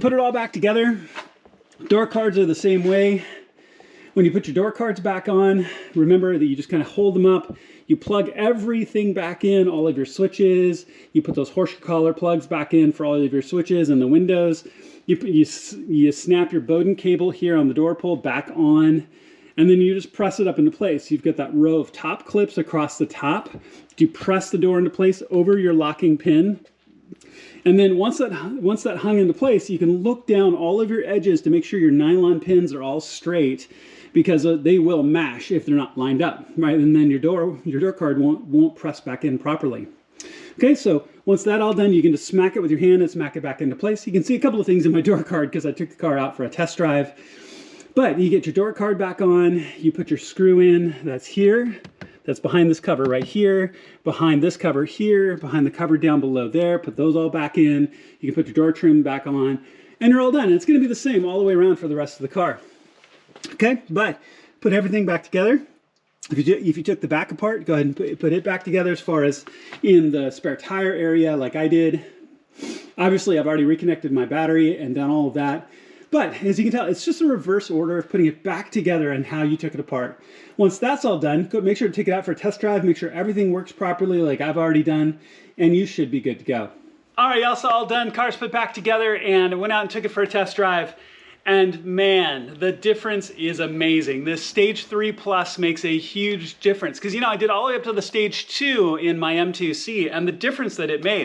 put it all back together. Door cards are the same way. When you put your door cards back on, remember that you just kind of hold them up. You plug everything back in, all of your switches. You put those horseshoe collar plugs back in for all of your switches and the windows. You snap your Bowden cable here on the door pull back on, and then you just press it up into place. You've got that row of top clips across the top. You press the door into place over your locking pin. And then once that hung into place, you can look down all of your edges to make sure your nylon pins are all straight, because they will mash if they're not lined up, right? And then your door card won't press back in properly. Okay, so once that's all done, you can just smack it with your hand and smack it back into place. You can see a couple of things in my door card because I took the car out for a test drive. But you get your door card back on, you put your screw in, that's here. That's behind this cover right here, behind this cover here, behind the cover down below there. Put those all back in. You can put your door trim back on, and you're all done. And it's going to be the same all the way around for the rest of the car. Okay, but put everything back together. If you took the back apart, go ahead and put it back together as far as in the spare tire area like I did. Obviously, I've already reconnected my battery and done all of that. But as you can tell, it's just a reverse order of putting it back together and how you took it apart. Once that's all done, make sure to take it out for a test drive, make sure everything works properly like I've already done, and you should be good to go. All right, y'all, so all done, car's put back together, and I went out and took it for a test drive. And man, the difference is amazing. This Stage 3 Plus makes a huge difference. Because, you know, I did all the way up to the Stage 2 in my M2C, and the difference that it made.